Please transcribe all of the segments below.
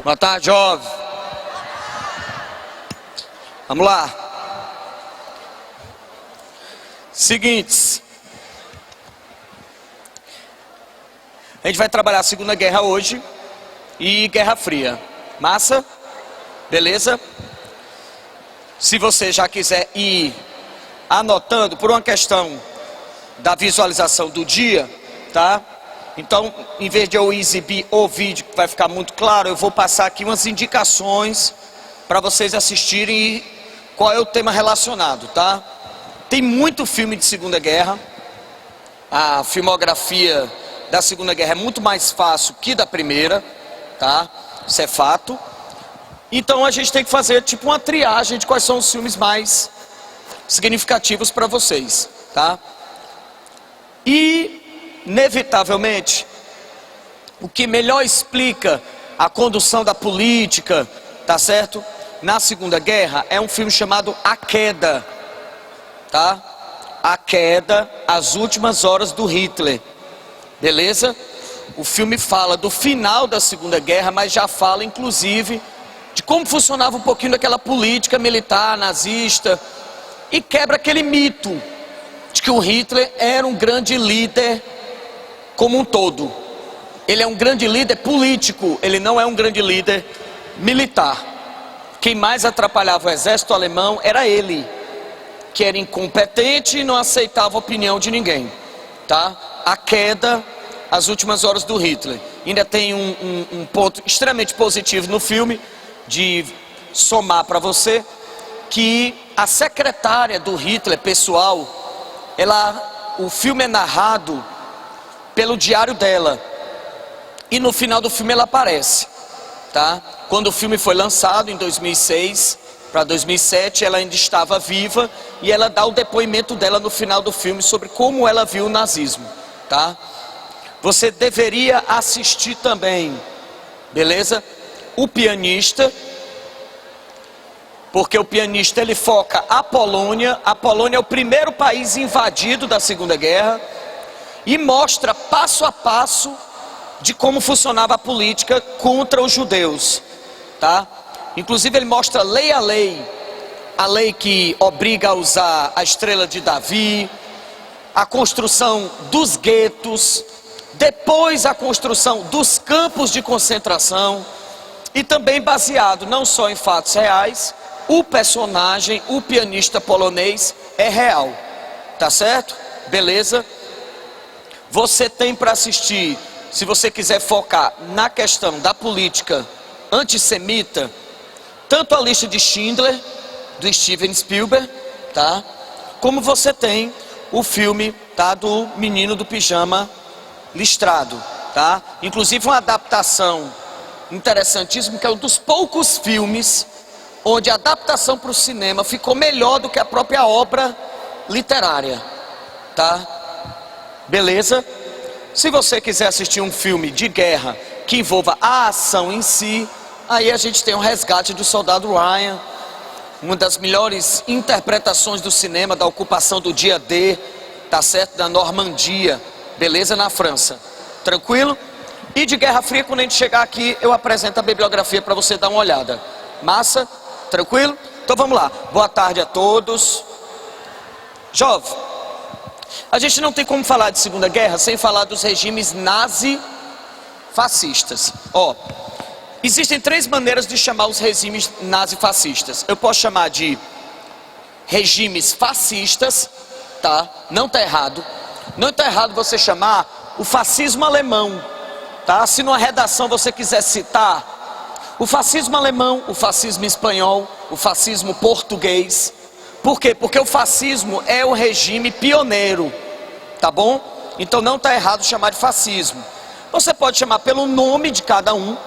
Boa tarde, jovem. Vamos lá. Seguintes. A gente vai trabalhar a Segunda Guerra hoje e Guerra Fria. Massa? Beleza? Se você já quiser ir anotando por uma questão da visualização do dia, tá? Então, em vez de eu exibir o vídeo, que vai ficar muito claro, eu vou passar aqui umas indicações para vocês assistirem e qual é o tema relacionado, tá? Tem muito filme de Segunda Guerra. A filmografia da Segunda Guerra é muito mais fácil que da Primeira, tá? Isso é fato. Então a gente tem que fazer tipo uma triagem de quais são os filmes mais significativos para vocês, tá? E inevitavelmente, o que melhor explica a condução da política, tá certo? Na Segunda Guerra é um filme chamado A Queda, tá? A Queda, as últimas horas do Hitler, beleza? O filme fala do final da Segunda Guerra, mas já fala inclusive de como funcionava um pouquinho daquela política militar nazista e quebra aquele mito de que o Hitler era um grande líder como um todo. Ele é um grande líder político, ele não é um grande líder militar. Quem mais atrapalhava o exército alemão era ele, que era incompetente e não aceitava a opinião de ninguém, tá? A Queda, as últimas horas do Hitler. Ainda tem um ponto extremamente positivo no filme, de somar para você, que a secretária do Hitler, pessoal, o filme é narrado pelo diário dela, e no final do filme ela aparece, tá? Quando o filme foi lançado em 2006 para 2007, ela ainda estava viva e ela dá o depoimento dela no final do filme sobre como ela viu o nazismo, tá? Você deveria assistir também, beleza? O Pianista, porque o Pianista ele foca a Polônia. A Polônia é o primeiro país invadido da Segunda Guerra e mostra passo a passo de como funcionava a política contra os judeus, tá? Inclusive ele mostra lei a lei que obriga a usar a estrela de Davi, a construção dos guetos, depois a construção dos campos de concentração, e também baseado não só em fatos reais, o personagem, o pianista polonês é real, tá certo? Beleza? Você tem para assistir, se você quiser focar na questão da política antissemita, tanto a Lista de Schindler, do Steven Spielberg, tá? Como você tem o filme, tá, do Menino do Pijama Listrado, tá? Inclusive uma adaptação interessantíssima, que é um dos poucos filmes onde a adaptação para o cinema ficou melhor do que a própria obra literária, tá? Beleza? Se você quiser assistir um filme de guerra que envolva a ação em si, aí a gente tem o Resgate do Soldado Ryan, uma das melhores interpretações do cinema da ocupação do dia D, tá certo? Da Normandia, beleza? Na França. Tranquilo? E de Guerra Fria, quando a gente chegar aqui, eu apresento a bibliografia para você dar uma olhada. Massa? Tranquilo? Então vamos lá. Boa tarde a todos. Jovem, a gente não tem como falar de Segunda Guerra sem falar dos regimes nazi-fascistas. Ó, existem três maneiras de chamar os regimes nazi-fascistas. Eu posso chamar de regimes fascistas, tá? Não tá errado. Não tá errado você chamar o fascismo alemão, tá? Se numa redação você quiser citar o fascismo alemão, o fascismo espanhol, o fascismo português. Por quê? Porque o fascismo é o regime pioneiro, tá bom? Então não está errado chamar de fascismo. Você pode chamar pelo nome de cada um.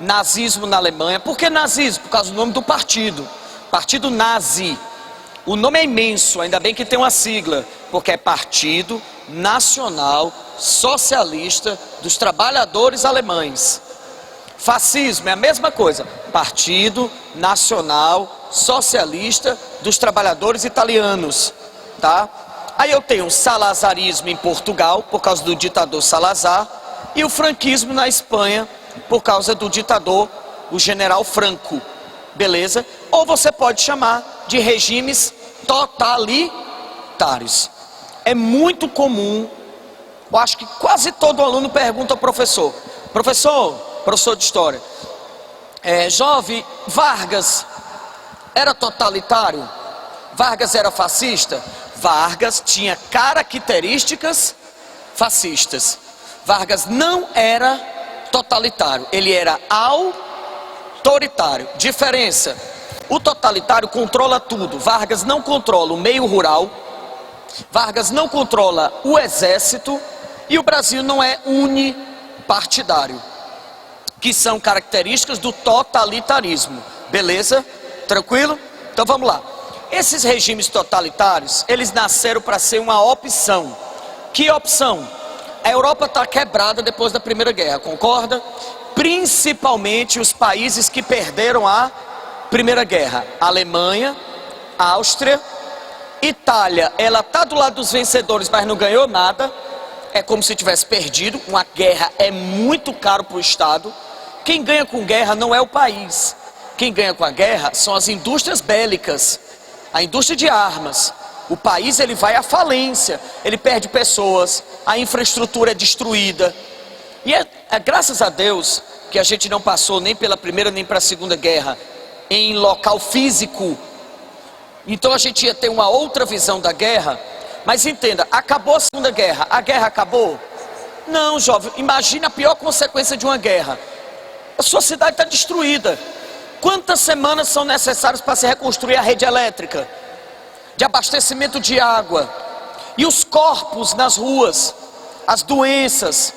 Nazismo na Alemanha. Por que nazismo? Por causa do nome do partido. Partido Nazi. O nome é imenso, ainda bem que tem uma sigla, porque é Partido Nacional Socialista dos Trabalhadores Alemães. Fascismo é a mesma coisa, Partido Nacional Socialista dos Trabalhadores Italianos, tá? Aí eu tenho o salazarismo em Portugal, por causa do ditador Salazar, e o franquismo na Espanha, por causa do ditador o general Franco, beleza? Ou você pode chamar de regimes totalitários. É muito comum, eu acho que quase todo aluno pergunta ao professor: professor de história, jovem, Vargas era totalitário? Vargas era fascista? Vargas tinha características fascistas. Vargas não era totalitário, ele era autoritário. Diferença: o totalitário controla tudo. Vargas não controla o meio rural, Vargas não controla o exército, e o Brasil não é unipartidário, que são características do totalitarismo. Beleza? Tranquilo? Então vamos lá. Esses regimes totalitários, eles nasceram para ser uma opção. Que opção? A Europa está quebrada depois da Primeira Guerra, concorda? Principalmente os países que perderam a Primeira Guerra: Alemanha, Áustria, Itália. Ela está do lado dos vencedores, mas não ganhou nada. É como se tivesse perdido. Uma guerra é muito caro para o Estado. Quem ganha com guerra não é o país. Quem ganha com a guerra são as indústrias bélicas, a indústria de armas. O país, ele vai à falência, ele perde pessoas, a infraestrutura é destruída. E é graças a Deus que a gente não passou nem pela Primeira nem para a Segunda Guerra em local físico. Então a gente ia ter uma outra visão da guerra. Mas entenda, acabou a Segunda Guerra, a guerra acabou? Não, jovem, imagine a pior consequência de uma guerra: a sua cidade está destruída. Quantas semanas são necessárias para se reconstruir a rede elétrica, de abastecimento de água? E os corpos nas ruas, as doenças,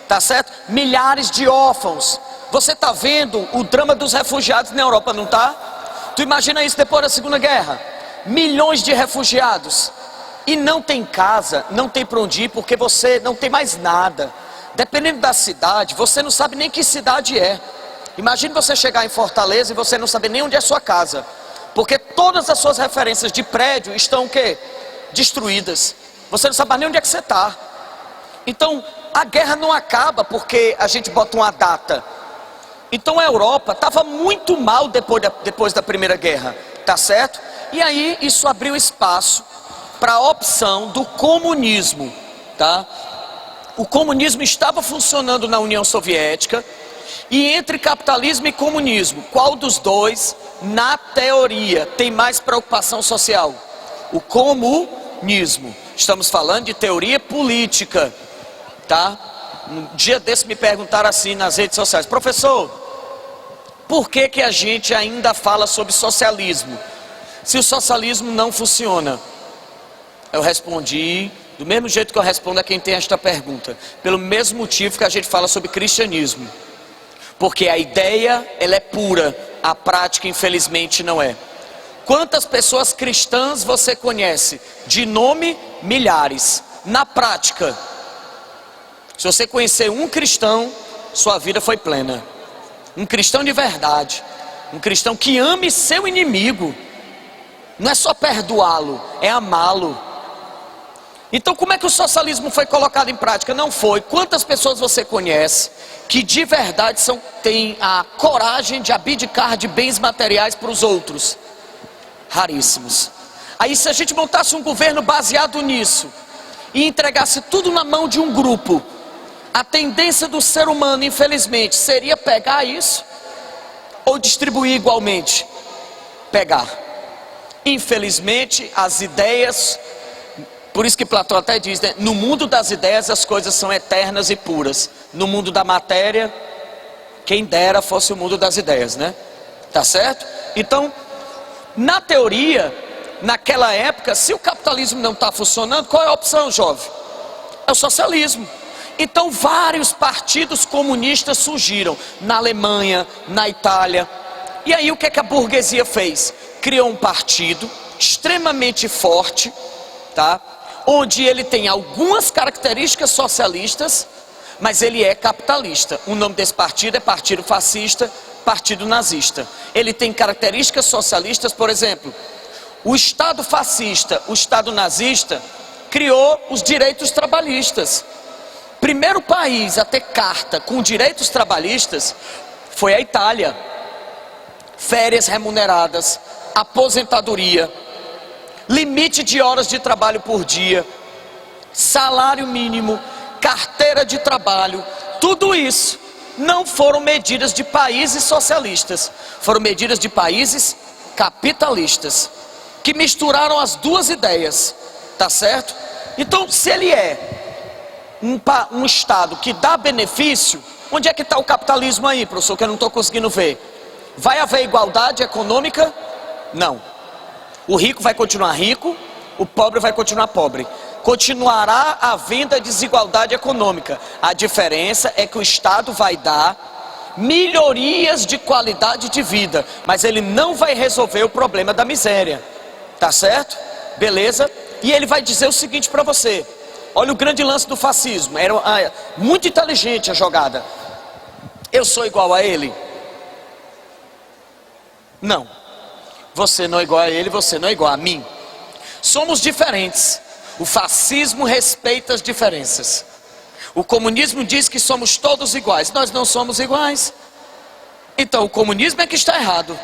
tá certo? Milhares de órfãos. Você está vendo o drama dos refugiados na Europa, não está? Tu imagina isso depois da Segunda Guerra? Milhões de refugiados. E não tem casa, não tem para onde ir, porque você não tem mais nada. Dependendo da cidade, você não sabe nem que cidade é. Imagine você chegar em Fortaleza e você não saber nem onde é a sua casa, porque todas as suas referências de prédio estão o quê? Destruídas. Você não sabe mais nem onde é que você está. Então, a guerra não acaba porque a gente bota uma data. Então a Europa estava muito mal depois da Primeira Guerra, tá certo? E aí isso abriu espaço para a opção do comunismo, tá? O comunismo estava funcionando na União Soviética. E entre capitalismo e comunismo, qual dos dois, na teoria, tem mais preocupação social? O comunismo. Estamos falando de teoria política, tá? Um dia desse me perguntaram assim nas redes sociais: professor, por que a gente ainda fala sobre socialismo, se o socialismo não funciona? Eu respondi do mesmo jeito que eu respondo a quem tem esta pergunta: pelo mesmo motivo que a gente fala sobre cristianismo. Porque a ideia, ela é pura, a prática infelizmente não é. Quantas pessoas cristãs você conhece? De nome, milhares. Na prática, se você conhecer um cristão, sua vida foi plena. Um cristão de verdade, um cristão que ame seu inimigo. Não é só perdoá-lo, é amá-lo. Então como é que o socialismo foi colocado em prática? Não foi. Quantas pessoas você conhece que de verdade têm a coragem de abdicar de bens materiais para os outros? Raríssimos. Aí se a gente montasse um governo baseado nisso e entregasse tudo na mão de um grupo, a tendência do ser humano, infelizmente, seria pegar isso ou distribuir igualmente? Pegar. Infelizmente as ideias... Por isso que Platão até diz, né? No mundo das ideias as coisas são eternas e puras. No mundo da matéria, quem dera fosse o mundo das ideias, né? Tá certo? Então, na teoria, naquela época, se o capitalismo não está funcionando, qual é a opção, jovem? É o socialismo. Então vários partidos comunistas surgiram na Alemanha, na Itália. E aí o que é que a burguesia fez? Criou um partido extremamente forte, tá? Onde ele tem algumas características socialistas, mas ele é capitalista. O nome desse partido é Partido Fascista, Partido Nazista. Ele tem características socialistas, por exemplo, o Estado fascista, o Estado nazista, criou os direitos trabalhistas. Primeiro país a ter carta com direitos trabalhistas foi a Itália. férias remuneradas, aposentadoria, limite de horas de trabalho por dia, salário mínimo, carteira de trabalho, tudo isso não foram medidas de países socialistas, foram medidas de países capitalistas, que misturaram as duas ideias, tá certo? Então, se ele é um estado que dá benefício, onde é que está o capitalismo aí, professor, que eu não estou conseguindo ver? Vai haver igualdade econômica? Não. O rico vai continuar rico, o pobre vai continuar pobre. Continuará havendo desigualdade econômica. A diferença é que o Estado vai dar melhorias de qualidade de vida, mas ele não vai resolver o problema da miséria. Tá certo? Beleza? E ele vai dizer o seguinte para você. Olha o grande lance do fascismo. Era muito inteligente a jogada. Eu sou igual a ele? Não. Você não é igual a ele, você não é igual a mim. Somos diferentes. O fascismo respeita as diferenças. O comunismo diz que somos todos iguais. Nós não somos iguais. Então o comunismo é que está errado.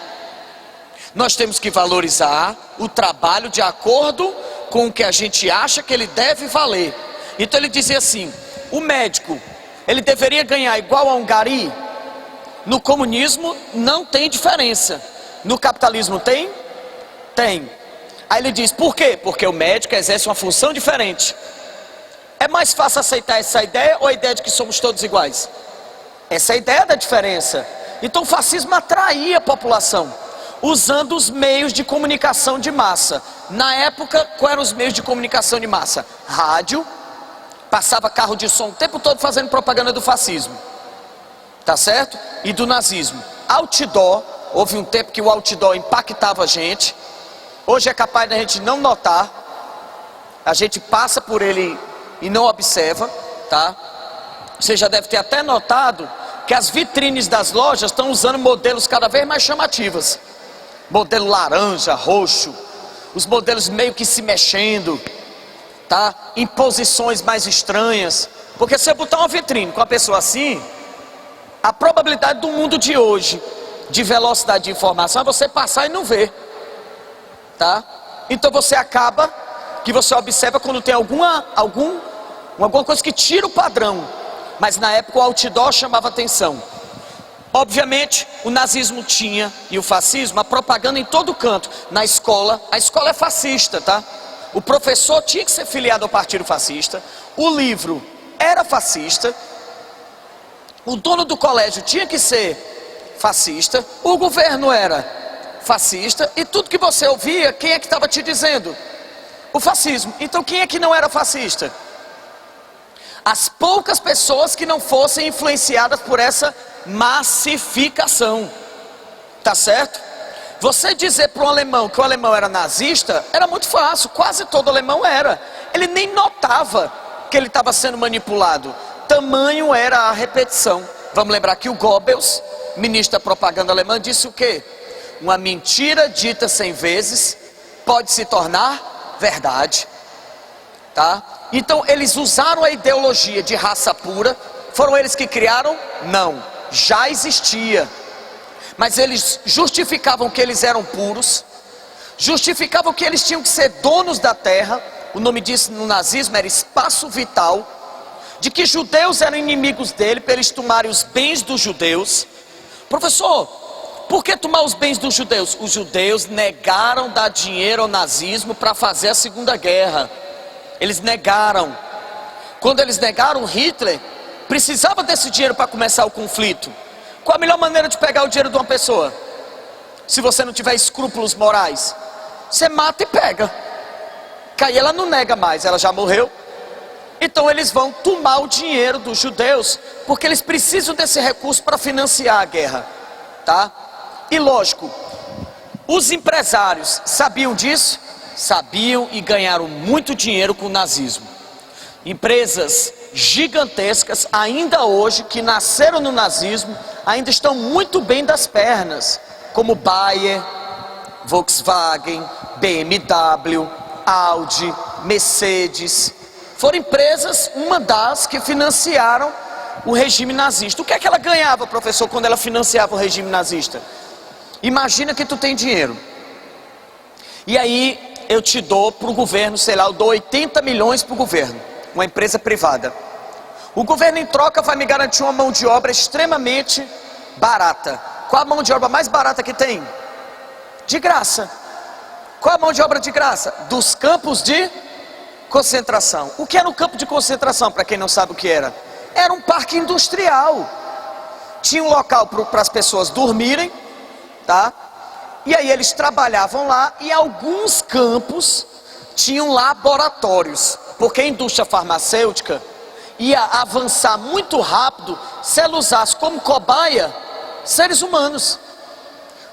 Nós temos que valorizar o trabalho de acordo com o que a gente acha que ele deve valer. Então ele dizia assim, o médico, ele deveria ganhar igual a um gari? No comunismo não tem diferença. No capitalismo tem? Tem. Aí ele diz, por quê? Porque o médico exerce uma função diferente. É mais fácil aceitar essa ideia ou a ideia de que somos todos iguais? Essa é a ideia da diferença. Então o fascismo atraía a população, usando os meios de comunicação de massa. Na época, quais eram os meios de comunicação de massa? Rádio, passava carro de som o tempo todo fazendo propaganda do fascismo. Tá certo? E do nazismo. Outdoor, houve um tempo que o outdoor impactava a gente. Hoje é capaz da gente não notar. A gente passa por ele e não observa, tá? Você já deve ter até notado que as vitrines das lojas estão usando modelos cada vez mais chamativos. Modelo laranja, roxo, os modelos meio que se mexendo, tá? Em posições mais estranhas. Porque se você botar uma vitrine com a pessoa assim, a probabilidade do mundo de hoje, de velocidade de informação, é você passar e não ver, tá? Então você acaba, que você observa quando tem alguma coisa que tira o padrão. Mas na época o outdoor chamava atenção. Obviamente o nazismo tinha, e o fascismo, a propaganda em todo canto. Na escola, a escola é fascista, tá? O professor tinha que ser filiado ao partido fascista. O livro era fascista. O dono do colégio tinha que ser fascista. O governo era fascista. E tudo que você ouvia, quem é que estava te dizendo? O fascismo. Então quem é que não era fascista? As poucas pessoas que não fossem influenciadas por essa massificação. Tá certo? Você dizer para um alemão que o alemão era nazista, era muito fácil, quase todo alemão era. Ele nem notava que ele estava sendo manipulado. Tamanho era a repetição. Vamos lembrar que o Goebbels, ministro da propaganda alemã, disse o quê? Uma mentira dita 100 vezes pode se tornar verdade. Tá? Então eles usaram a ideologia de raça pura. Foram eles que criaram? Não, já existia. Mas eles justificavam que eles eram puros, justificavam que eles tinham que ser donos da terra. O nome disso no nazismo era espaço vital. De que judeus eram inimigos dele, para eles tomarem os bens dos judeus. Professor, por que tomar os bens dos judeus? Os judeus negaram dar dinheiro ao nazismo para fazer a Segunda Guerra. Eles negaram. Quando eles negaram, Hitler precisava desse dinheiro para começar o conflito. Qual a melhor maneira de pegar o dinheiro de uma pessoa? Se você não tiver escrúpulos morais, você mata e pega. Que aí ela não nega mais, ela já morreu. Então eles vão tomar o dinheiro dos judeus, porque eles precisam desse recurso para financiar a guerra, tá? E lógico, os empresários sabiam disso? Sabiam e ganharam muito dinheiro com o nazismo. Empresas gigantescas, ainda hoje, que nasceram no nazismo, ainda estão muito bem das pernas, como Bayer, Volkswagen, BMW, Audi, Mercedes. Foram empresas, uma das que financiaram o regime nazista. O que é que ela ganhava, professor, quando ela financiava o regime nazista? Imagina que tu tem dinheiro. E aí eu te dou para o governo, sei lá, eu dou 80 milhões para o governo, uma empresa privada. O governo em troca vai me garantir uma mão de obra extremamente barata. Qual a mão de obra mais barata que tem? De graça. Qual a mão de obra de graça? Dos campos de concentração. O que era um campo de concentração, para quem não sabe o que era? Era um parque industrial. Tinha um local para as pessoas dormirem, tá? E aí eles trabalhavam lá, e alguns campos tinham laboratórios, porque a indústria farmacêutica ia avançar muito rápido se ela usasse como cobaia seres humanos.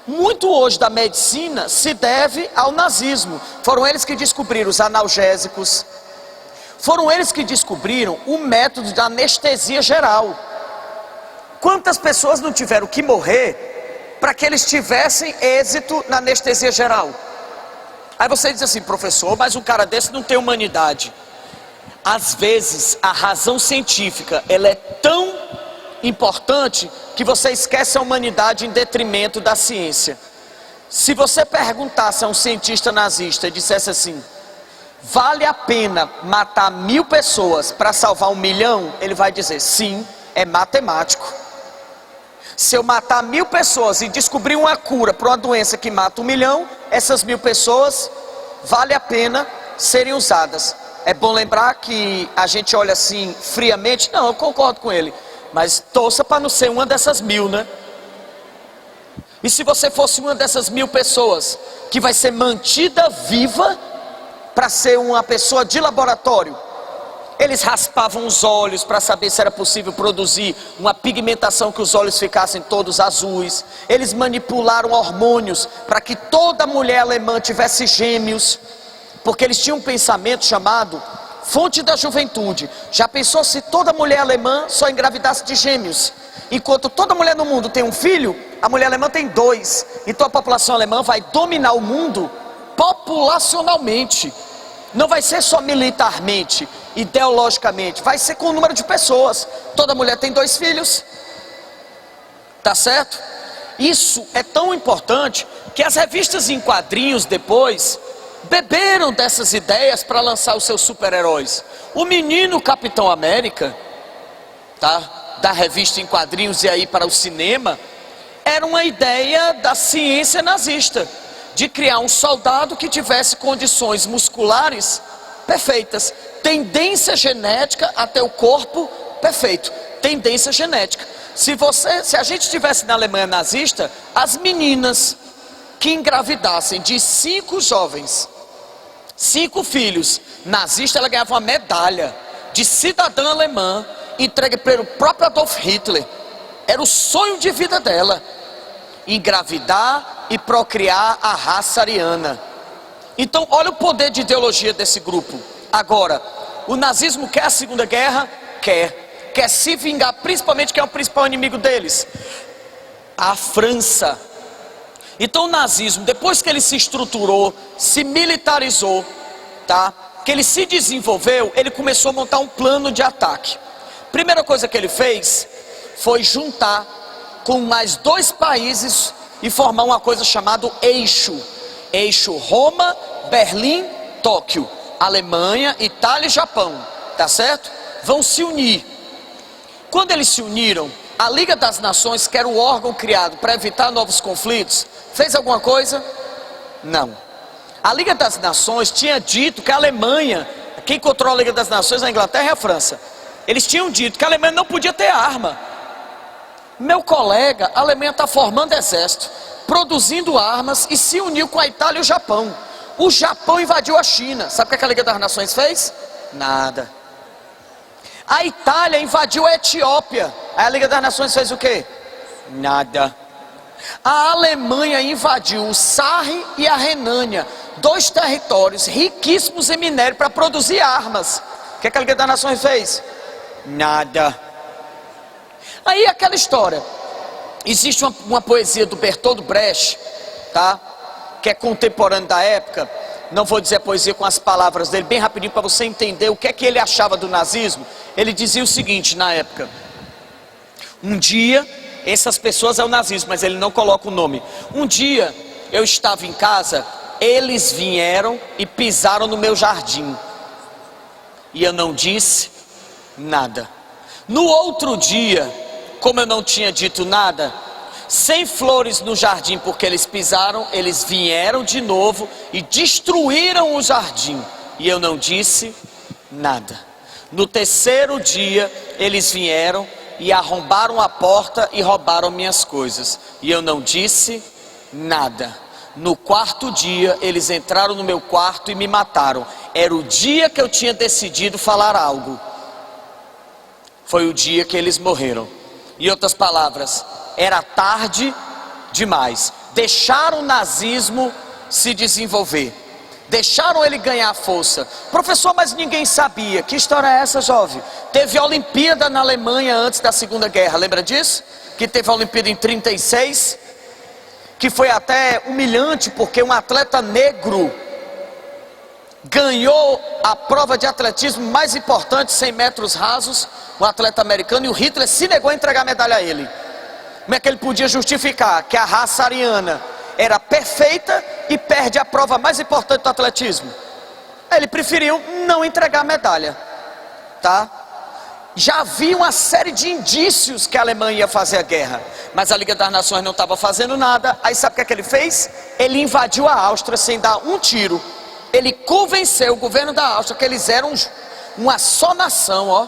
Muito hoje da medicina se deve ao nazismo. Foram eles que descobriram os analgésicos, foram eles que descobriram o método da anestesia geral. Quantas pessoas não tiveram que morrer para que eles tivessem êxito na anestesia geral? Aí você diz assim: professor, mas um cara desse não tem humanidade. Às vezes a razão científica ela é tão importante que você esquece a humanidade em detrimento da ciência. Se você perguntasse a um cientista nazista e dissesse assim: vale a pena matar 1000 pessoas para salvar 1 milhão? Ele vai dizer: sim, é matemático. Se eu matar 1000 pessoas e descobrir uma cura para uma doença que mata 1 milhão, essas 1000 pessoas vale a pena serem usadas. É bom lembrar que a gente olha assim friamente. Não, eu concordo com ele, mas torça para não ser uma dessas 1000, né? E se você fosse uma dessas 1000 pessoas que vai ser mantida viva para ser uma pessoa de laboratório? Eles raspavam os olhos para saber se era possível produzir uma pigmentação que os olhos ficassem todos azuis. Eles manipularam hormônios para que toda mulher alemã tivesse gêmeos, porque eles tinham um pensamento chamado fonte da juventude. Já pensou se toda mulher alemã só engravidasse de gêmeos? Enquanto toda mulher no mundo tem um filho, a mulher alemã tem 2. Então a população alemã vai dominar o mundo populacionalmente. Não vai ser só militarmente, ideologicamente, vai ser com o número de pessoas. Toda mulher tem 2 filhos, tá certo? Isso é tão importante que as revistas em quadrinhos depois beberam dessas ideias para lançar os seus super-heróis. O menino Capitão América, tá? Da revista em quadrinhos e aí para o cinema, era uma ideia da ciência nazista, de criar um soldado que tivesse condições musculares perfeitas, tendência genética até o corpo perfeito, tendência genética. Se a gente estivesse na Alemanha nazista, as meninas que engravidassem de 5 jovens, 5 filhos nazistas, ela ganhava uma medalha de cidadã alemã, entregue pelo próprio Adolf Hitler. Era o sonho de vida dela, engravidar e procriar a raça ariana. Então olha o poder de ideologia desse grupo. Agora, o nazismo quer a Segunda Guerra? Quer se vingar, principalmente quem é o principal inimigo deles? A França. Então o nazismo, depois que ele se estruturou, se militarizou, tá? Que ele se desenvolveu, ele começou a montar um plano de ataque. Primeira coisa que ele fez foi juntar com mais 2 países e formar uma coisa chamada eixo Roma, Berlim, Tóquio, Alemanha, Itália e Japão, tá certo? Vão se unir. Quando eles se uniram, a Liga das Nações, que era o órgão criado para evitar novos conflitos, fez alguma coisa? Não. A Liga das Nações tinha dito que a Alemanha, quem controla a Liga das Nações, a Inglaterra e a França, eles tinham dito que a Alemanha não podia ter arma. Meu colega, a Alemanha está formando exército, produzindo armas e se uniu com a Itália e o Japão. O Japão invadiu a China. Sabe o que a Liga das Nações fez? Nada. A Itália invadiu a Etiópia. Aí a Liga das Nações fez o quê? Nada. A Alemanha invadiu o Sarre e a Renânia, 2 territórios riquíssimos em minério para produzir armas. O que a Liga das Nações fez? Nada. Aí aquela história. Existe uma poesia do Bertolt Brecht, tá? Que é contemporâneo da época. Não vou dizer a poesia com as palavras dele, bem rapidinho para você entender o que é que ele achava do nazismo. Ele dizia o seguinte na época: um dia Essas pessoas é o nazismo, mas ele não coloca o nome. Um dia eu estava em casa, eles vieram e pisaram no meu jardim. E eu não disse nada. No outro dia, como eu não tinha dito nada, sem flores no jardim porque eles pisaram, eles vieram de novo e destruíram o jardim. E eu não disse nada. No terceiro dia, eles vieram e arrombaram a porta e roubaram minhas coisas. E eu não disse nada. No quarto dia, eles entraram no meu quarto e me mataram. Era o dia que eu tinha decidido falar algo. Foi o dia que eles morreram. Em outras palavras, era tarde demais. Deixaram o nazismo se desenvolver. Deixaram ele ganhar força. Professor, mas ninguém sabia. Que história é essa, jovem? Teve a Olimpíada na Alemanha antes da Segunda Guerra. Lembra disso? Que teve a Olimpíada em 36. Que foi até humilhante, porque um atleta negro ganhou a prova de atletismo mais importante, 100 metros rasos, um atleta americano, e o Hitler se negou a entregar a medalha a ele. Como é que ele podia justificar que a raça ariana era perfeita e perde a prova mais importante do atletismo? Ele preferiu não entregar a medalha, tá? Já havia uma série de indícios que a Alemanha ia fazer a guerra, mas a Liga das Nações não estava fazendo nada. Aí sabe o que ele fez? Ele invadiu a Áustria sem dar um tiro. Ele convenceu o governo da Áustria que eles eram uma só nação, ó.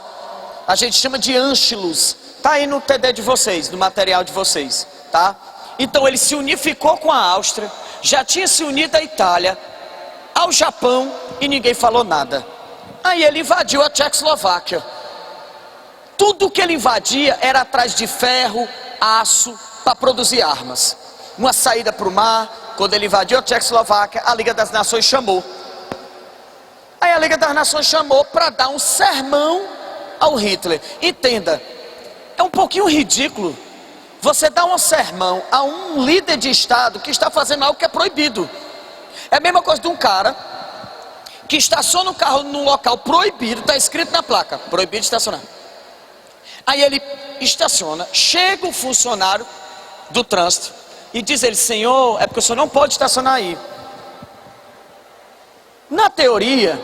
A gente chama de Anschluss. Tá aí no TD de vocês, no material de vocês, tá? Então ele se unificou com a Áustria, já tinha se unido à Itália, ao Japão, e ninguém falou nada. Aí ele invadiu a Tchecoslováquia. Tudo que ele invadia era atrás de ferro, aço, para produzir armas. Uma saída para o mar. Quando ele invadiu a Tchecoslováquia, a Liga das Nações chamou. Aí a Liga das Nações chamou para dar um sermão ao Hitler. Entenda, é um pouquinho ridículo você dar um sermão a um líder de Estado que está fazendo algo que é proibido. É a mesma coisa de um cara que estaciona o carro num local proibido, está escrito na placa, proibido de estacionar. Aí ele estaciona, chega o funcionário do trânsito e diz ele: senhor, é porque o senhor não pode estacionar aí. Na teoria,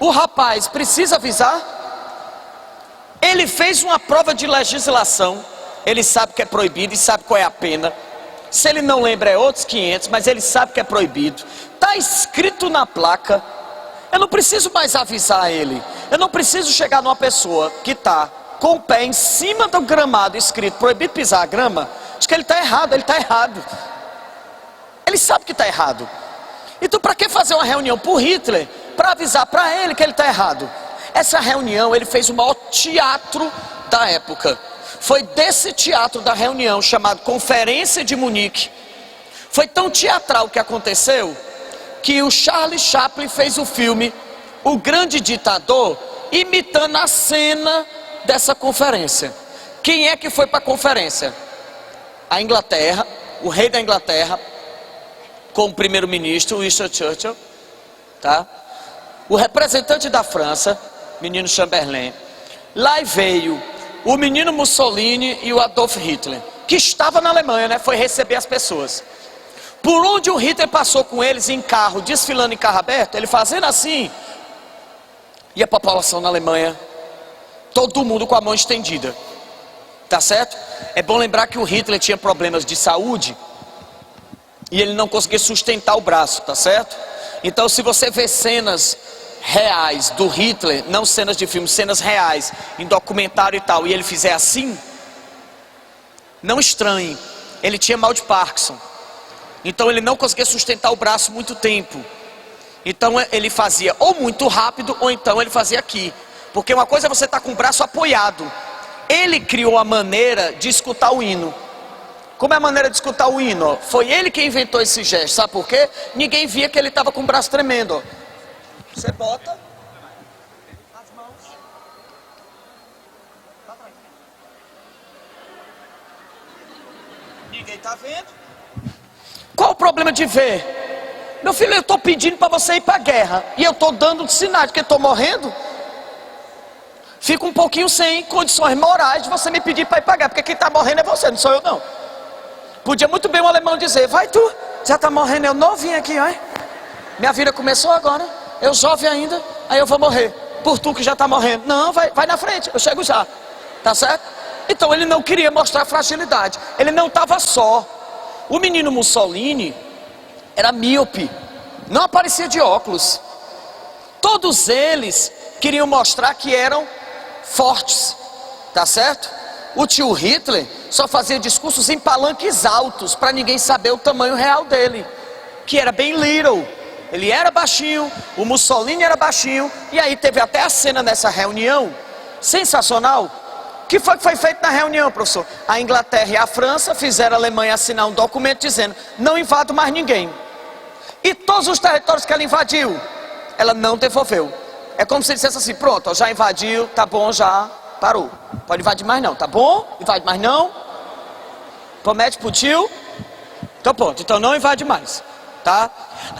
o rapaz precisa avisar. Ele fez uma prova de legislação, ele sabe que é proibido e sabe qual é a pena. Se ele não lembra é outros 500, mas ele sabe que é proibido. Está escrito na placa. Eu não preciso mais avisar ele. Eu não preciso chegar numa pessoa que está com o pé em cima do gramado escrito proibido pisar a grama. Acho que ele está errado, ele está errado. Ele sabe que está errado. Então para que fazer uma reunião por Hitler? Para avisar para ele que ele está errado. Essa reunião ele fez o maior teatro da época. Foi desse teatro da reunião, chamado Conferência de Munique. Foi tão teatral o que aconteceu, que o Charlie Chaplin fez o filme O Grande Ditador, imitando a cena dessa conferência. Quem é que foi para a conferência? A Inglaterra, o rei da Inglaterra, com o primeiro-ministro Winston Churchill, tá? O representante da França, menino Chamberlain. Lá veio o menino Mussolini e o Adolf Hitler, que estava na Alemanha, né? Foi receber as pessoas. Por onde o Hitler passou com eles em carro, desfilando em carro aberto, ele fazendo assim, e a população na Alemanha, todo mundo com a mão estendida, tá certo? É bom lembrar que o Hitler tinha problemas de saúde e ele não conseguia sustentar o braço, tá certo? Então se você vê cenas reais do Hitler, não cenas de filme, cenas reais, em documentário e tal, e ele fizer assim, não estranhe, ele tinha mal de Parkinson, então ele não conseguia sustentar o braço muito tempo, então ele fazia ou muito rápido, ou então ele fazia aqui, porque uma coisa é você estar com o braço apoiado. Ele criou a maneira de escutar o hino. Como é a maneira de escutar o hino? Foi ele que inventou esse gesto, sabe por quê? Ninguém via que ele estava com o braço tremendo, ó. Você bota as mãos. Ninguém está vendo. Qual o problema de ver? Meu filho, eu estou pedindo para você ir para a guerra e eu estou dando sinais de que eu estou morrendo. fica um pouquinho sem condições morais de você me pedir para ir pagar, porque quem está morrendo é você, não sou eu não. Podia muito bem um alemão dizer, vai tu, já está morrendo, eu novinho aqui, ó. Minha vida começou agora, eu jovem ainda, aí eu vou morrer, por tu que já está morrendo. Não, vai na frente, eu chego já, tá certo? Então ele não queria mostrar fragilidade, ele não estava só. O menino Mussolini era míope, não aparecia de óculos. Todos eles queriam mostrar que eram fortes, tá certo? O tio Hitler só fazia discursos em palanques altos, para ninguém saber o tamanho real dele, que era bem little. Ele era baixinho, o Mussolini era baixinho, e aí teve até a cena nessa reunião, sensacional. O que foi feito na reunião, professor? A Inglaterra e a França fizeram a Alemanha assinar um documento dizendo, não invado mais ninguém. E todos os territórios que ela invadiu, ela não devolveu. É como se dissesse assim, pronto, ó, já invadiu, tá bom, já parou. Pode invadir mais não, tá bom? Invade mais não? Promete pro tio? Então pronto, então não invade mais, tá?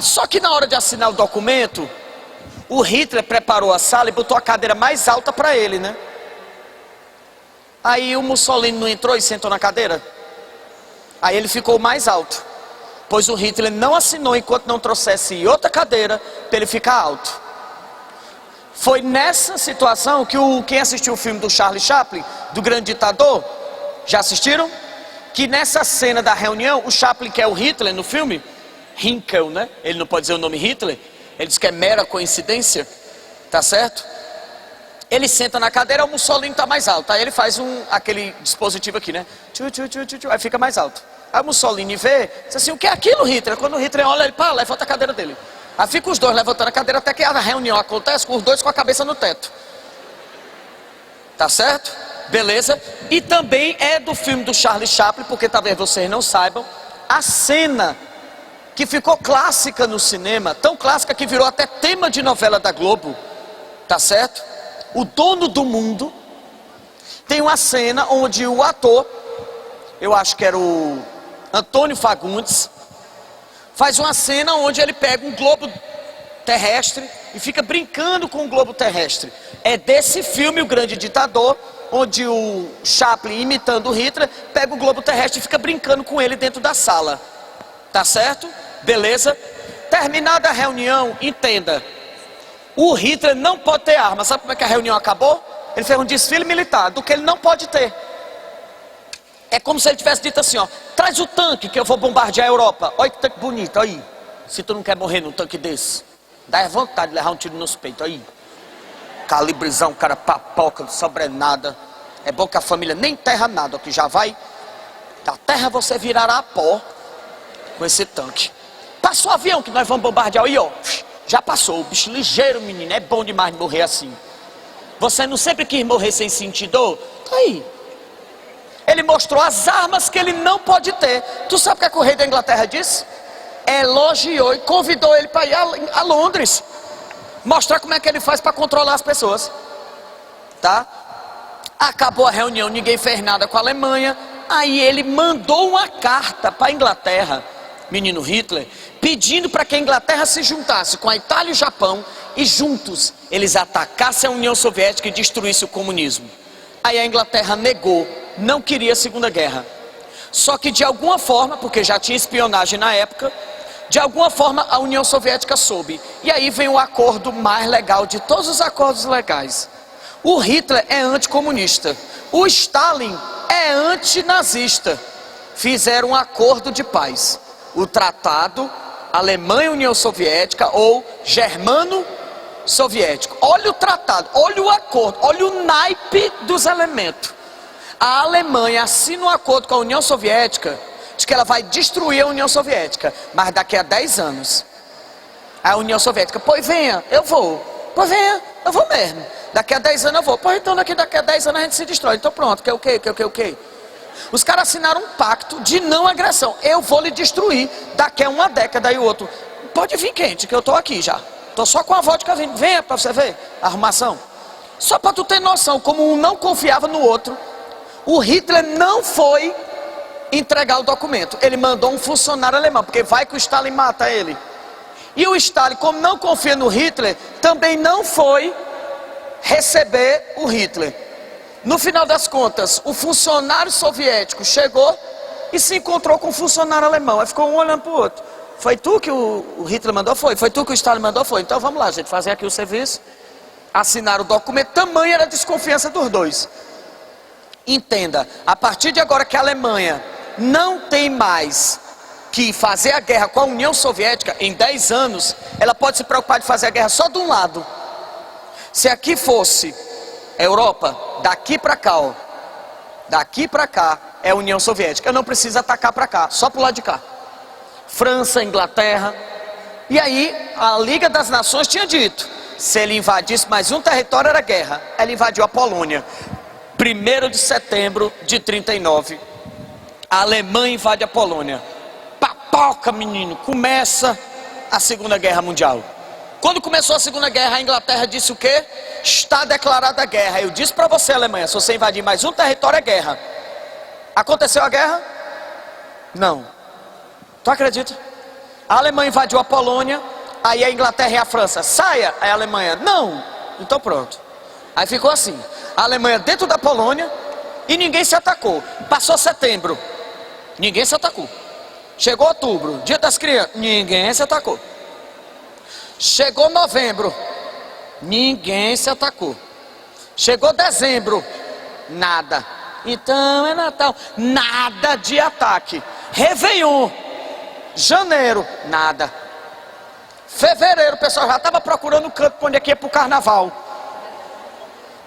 Só que na hora de assinar o documento, o Hitler preparou a sala e botou a cadeira mais alta para ele, né? Aí o Mussolini não entrou e sentou na cadeira? Aí ele ficou mais alto, pois o Hitler não assinou enquanto não trouxesse outra cadeira para ele ficar alto. Foi nessa situação que quem assistiu o filme do Charlie Chaplin, do Grande Ditador, já assistiram? Que nessa cena da reunião, o Chaplin, que é o Hitler no filme, Hinkel, né? Ele não pode dizer o nome Hitler, ele diz que é mera coincidência, tá certo? Ele senta na cadeira, o Mussolini está mais alto, aí ele faz aquele dispositivo aqui, né? Aí fica mais alto. Aí o Mussolini vê, diz assim, o que é aquilo, Hitler? Quando o Hitler olha, ele levanta a cadeira dele. Aí fica os dois levantando a cadeira até que a reunião acontece com os dois com a cabeça no teto. Tá certo? Beleza? E também é do filme do Charlie Chaplin, porque talvez vocês não saibam, a cena que ficou clássica no cinema, tão clássica que virou até tema de novela da Globo, tá certo? O Dono do Mundo, tem uma cena onde o ator, eu acho que era o Antônio Fagundes, faz uma cena onde ele pega um globo terrestre e fica brincando com o globo terrestre. É desse filme, O Grande Ditador, onde o Chaplin, imitando o Hitler, pega o globo terrestre e fica brincando com ele dentro da sala. Tá certo? Beleza? Terminada a reunião, entenda. O Hitler não pode ter arma. Sabe como é que a reunião acabou? Ele fez um desfile militar, do que ele não pode ter. É como se ele tivesse dito assim, ó, traz o tanque que eu vou bombardear a Europa. Olha que tanque bonito, aí. Se tu não quer morrer num tanque desse, dá vontade de levar um tiro nos peitos, aí. Calibrezão, cara, papoca, sobre nada. É bom que a família nem enterra nada, que já vai. Da terra você virará pó com esse tanque. Passou o avião que nós vamos bombardear aí, ó. Já passou, o bicho ligeiro, menino. É bom demais morrer assim. Você não sempre quis morrer sem sentir dor? Aí. Ele mostrou as armas que ele não pode ter. Tu sabe o que é que o rei da Inglaterra disse? Elogiou e convidou ele para ir a Londres. Mostrar como é que ele faz para controlar as pessoas. Tá? Acabou a reunião, ninguém fez nada com a Alemanha. Aí ele mandou uma carta para a Inglaterra, menino Hitler, pedindo para que a Inglaterra se juntasse com a Itália e o Japão e juntos eles atacassem a União Soviética e destruíssem o comunismo. Aí a Inglaterra negou, não queria a Segunda Guerra. Só que de alguma forma, porque já tinha espionagem na época, de alguma forma a União Soviética soube. E aí vem o acordo mais legal de todos os acordos legais. O Hitler é anticomunista, o Stalin é antinazista. Fizeram um acordo de paz. O tratado Alemanha-União Soviética ou Germano-Soviético. Olha o tratado, olha o acordo, olha o naipe dos elementos. A Alemanha assina um acordo com a União Soviética de que ela vai destruir a União Soviética, mas daqui a 10 anos. A União Soviética, pois venha, eu vou. Pois venha, eu vou mesmo. Daqui a 10 anos eu vou. Pois então daqui a 10 anos a gente se destrói. Então pronto, quer o quê? Os caras assinaram um pacto de não agressão. Eu vou lhe destruir daqui a uma década. E o outro, pode vir quente, que eu tô aqui já. Tô só com a vodka vindo. Venha pra você ver a arrumação. Só pra tu ter noção, como um não confiava no outro, o Hitler não foi entregar o documento. Ele mandou um funcionário alemão, porque vai que o Stalin mata ele. E o Stalin, como não confia no Hitler, também não foi receber o Hitler. No final das contas, o funcionário soviético chegou e se encontrou com o funcionário alemão. Aí ficou um olhando para o outro. Foi tu que o Hitler mandou? Foi. Foi tu que o Stalin mandou? Foi. Então vamos lá, gente, fazer aqui o serviço. Assinaram o documento. Tamanha era a desconfiança dos dois. Entenda, a partir de agora que a Alemanha não tem mais que fazer a guerra com a União Soviética, em 10 anos, ela pode se preocupar de fazer a guerra só de um lado. Se aqui fosse Europa, daqui para cá, ó, daqui para cá é a União Soviética. Eu não preciso atacar para cá, só para o lado de cá. França, Inglaterra. E aí a Liga das Nações tinha dito, se ele invadisse mais um território era guerra. Ela invadiu a Polônia. 1º de setembro de 39, a Alemanha invade a Polônia. Papoca, menino, começa a Segunda Guerra Mundial. Quando começou a Segunda Guerra, a Inglaterra disse o quê? Está declarada a guerra. Eu disse para você, Alemanha, se você invadir mais um território é guerra. Aconteceu a guerra? Não. Tu acredita? A Alemanha invadiu a Polônia, aí a Inglaterra e a França, saia, aí a Alemanha, não. Então pronto. Aí ficou assim, a Alemanha dentro da Polônia e ninguém se atacou. Passou setembro, ninguém se atacou. Chegou outubro, dia das crianças, ninguém se atacou. Chegou novembro, ninguém se atacou. Chegou dezembro, nada. Então é Natal, nada de ataque. Réveillon, janeiro, nada. Fevereiro, o pessoal já estava procurando o canto para onde é que ia para o carnaval.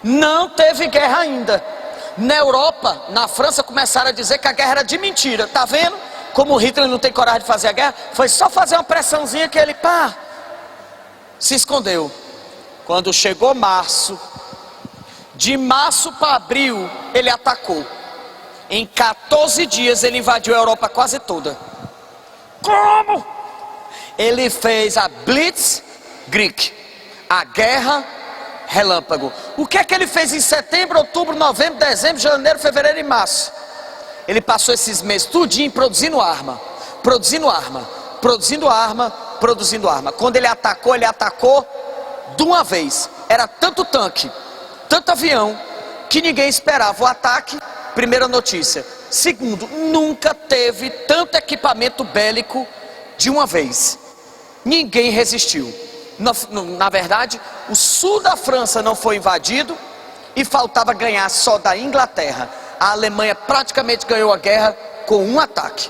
Não teve guerra ainda. Na Europa, na França, começaram a dizer que a guerra era de mentira. Tá vendo? Como o Hitler não tem coragem de fazer a guerra, foi só fazer uma pressãozinha que ele, se escondeu. Quando chegou março, de março para abril, ele atacou. Em 14 dias ele invadiu a Europa quase toda. Como? Ele fez a Blitzkrieg, a guerra relâmpago. O que é que ele fez em setembro, outubro, novembro, dezembro, janeiro, fevereiro e março? Ele passou esses meses tudinho produzindo arma, produzindo arma, produzindo arma, produzindo arma. Quando ele atacou de uma vez. Era tanto tanque, tanto avião, que ninguém esperava o ataque. Primeira notícia. Segundo, nunca teve tanto equipamento bélico de uma vez. Ninguém resistiu. Na verdade, o sul da França não foi invadido e faltava ganhar só da Inglaterra. A Alemanha praticamente ganhou a guerra com um ataque.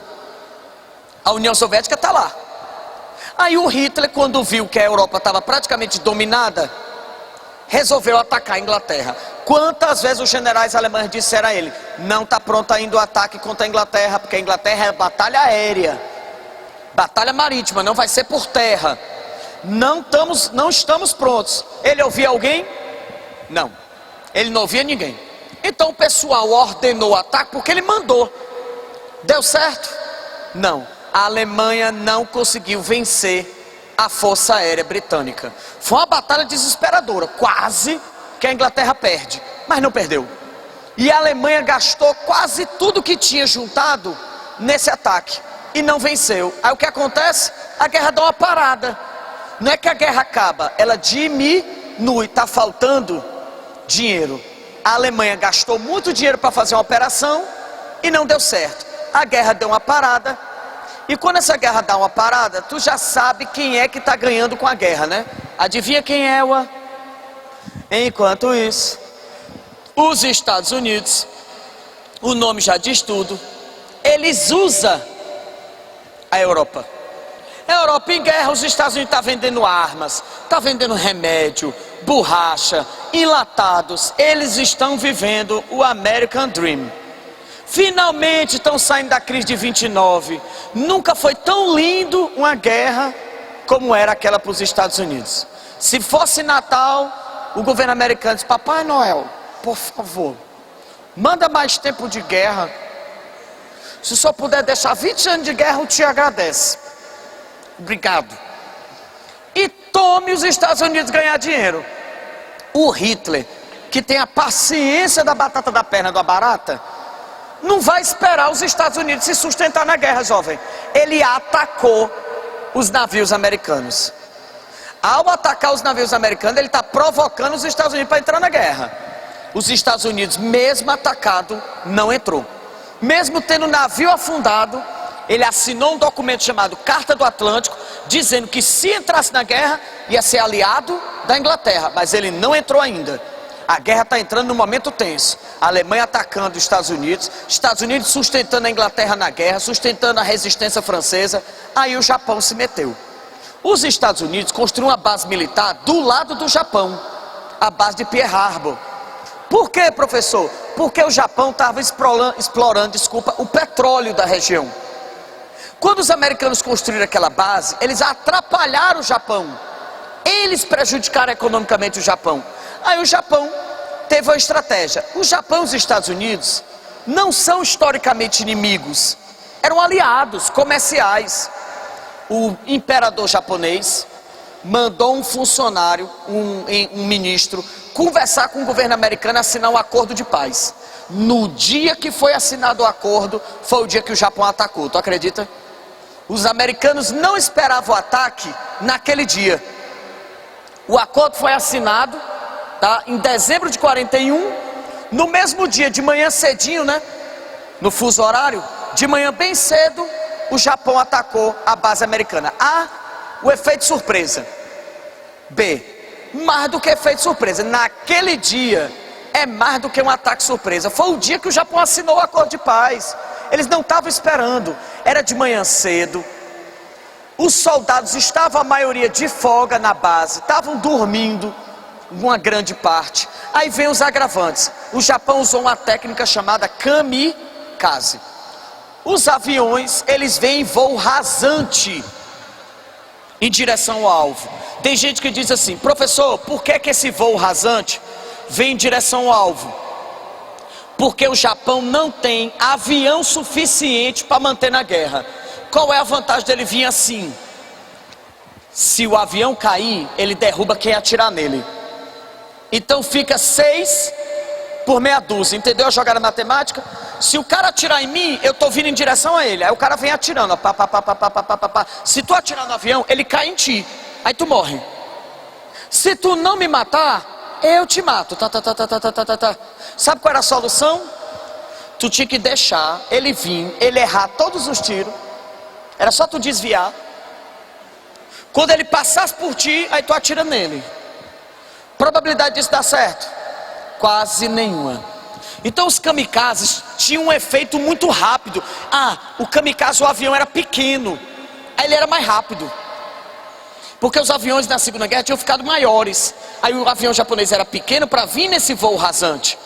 A União Soviética está lá. Aí o Hitler, quando viu que a Europa estava praticamente dominada, resolveu atacar a Inglaterra. Quantas vezes os generais alemães disseram a ele, não está pronto ainda o ataque contra a Inglaterra, porque a Inglaterra é batalha aérea, batalha marítima, não vai ser por terra. Não estamos prontos. Ele ouvia alguém? Não. Ele não ouvia ninguém. Então o pessoal ordenou o ataque porque ele mandou. Deu certo? Não. A Alemanha não conseguiu vencer a Força Aérea Britânica. Foi uma batalha desesperadora. Quase que a Inglaterra perde, mas não perdeu. E a Alemanha gastou quase tudo que tinha juntado nesse ataque e não venceu. Aí o que acontece? A guerra dá uma parada. Não é que a guerra acaba, ela diminui, está faltando dinheiro. A Alemanha gastou muito dinheiro para fazer uma operação e não deu certo. A guerra deu uma parada. E quando essa guerra dá uma parada, tu já sabe quem é que está ganhando com a guerra, né? Adivinha quem é, ué? Enquanto isso, os Estados Unidos, o nome já diz tudo, eles usam a Europa. A Europa em guerra, os Estados Unidos estão vendendo armas, estão vendendo remédio, borracha, enlatados. Eles estão vivendo o American Dream. Finalmente estão saindo da crise de 29. Nunca foi tão lindo uma guerra como era aquela para os Estados Unidos. Se fosse Natal, o governo americano disse, Papai Noel, por favor, manda mais tempo de guerra. Se o senhor puder deixar 20 anos de guerra, eu te agradeço. Obrigado. E tome os Estados Unidos ganhar dinheiro. O Hitler, que tem a paciência da batata da perna da barata, não vai esperar os Estados Unidos se sustentar na guerra, jovem. Ele atacou os navios americanos. Ao atacar os navios americanos, ele está provocando os Estados Unidos para entrar na guerra. Os Estados Unidos, mesmo atacado, não entrou. Mesmo tendo navio afundado, ele assinou um documento chamado Carta do Atlântico, dizendo que se entrasse na guerra, ia ser aliado da Inglaterra, mas ele não entrou ainda. A guerra está entrando num momento tenso. A Alemanha atacando os Estados Unidos sustentando a Inglaterra na guerra, sustentando a resistência francesa. Aí o Japão se meteu. Os Estados Unidos construíram uma base militar do lado do Japão, a base de Pearl Harbor. Por quê, professor? Porque o Japão estava explorando o petróleo da região. Quando os americanos construíram aquela base, eles atrapalharam o Japão. Eles prejudicaram economicamente o Japão. Aí o Japão teve uma estratégia. O Japão e os Estados Unidos não são historicamente inimigos. Eram aliados comerciais. O imperador japonês mandou um funcionário, um ministro, conversar com o governo americano e assinar um acordo de paz. No dia que foi assinado o acordo, foi o dia que o Japão atacou. Tu acredita? Os americanos não esperavam o ataque naquele dia. O acordo foi assinado, tá, em dezembro de 41. No mesmo dia, de manhã cedinho, né, no fuso horário, de manhã bem cedo, o Japão atacou a base americana. A, o efeito surpresa. B, mais do que efeito surpresa. Naquele dia, é mais do que um ataque surpresa. Foi o dia que o Japão assinou o acordo de paz. Eles não estavam esperando. Era de manhã cedo. Os soldados estavam, a maioria, de folga na base. Estavam dormindo, uma grande parte. Aí vem os agravantes. O Japão usou uma técnica chamada kamikaze. Os aviões, eles vêm em voo rasante em direção ao alvo. Tem gente que diz assim: professor, por que esse voo rasante vem em direção ao alvo? Porque o Japão não tem avião suficiente para manter na guerra. Qual é a vantagem dele vir assim? Se o avião cair, ele derruba quem atirar nele. Então fica 6 por meia dúzia. Entendeu a jogada matemática? Se o cara atirar em mim, eu estou vindo em direção a ele. Aí o cara vem atirando, ó, pá, pá, pá, pá, pá, pá, pá, pá. Se tu atirar no avião, ele cai em ti. Aí tu morre. Se tu não me matar, eu te mato. Tá, tá, tá, tá, tá, tá, tá, tá. Sabe qual era a solução? Tu tinha que deixar ele vir, ele errar todos os tiros. Era só tu desviar. Quando ele passasse por ti, aí tu atira nele. Probabilidade disso dar certo? Quase nenhuma. Então os kamikazes tinham um efeito muito rápido. O kamikaze, o avião era pequeno, aí ele era mais rápido. Porque os aviões na Segunda Guerra tinham ficado maiores. Aí o avião japonês era pequeno para vir nesse voo rasante.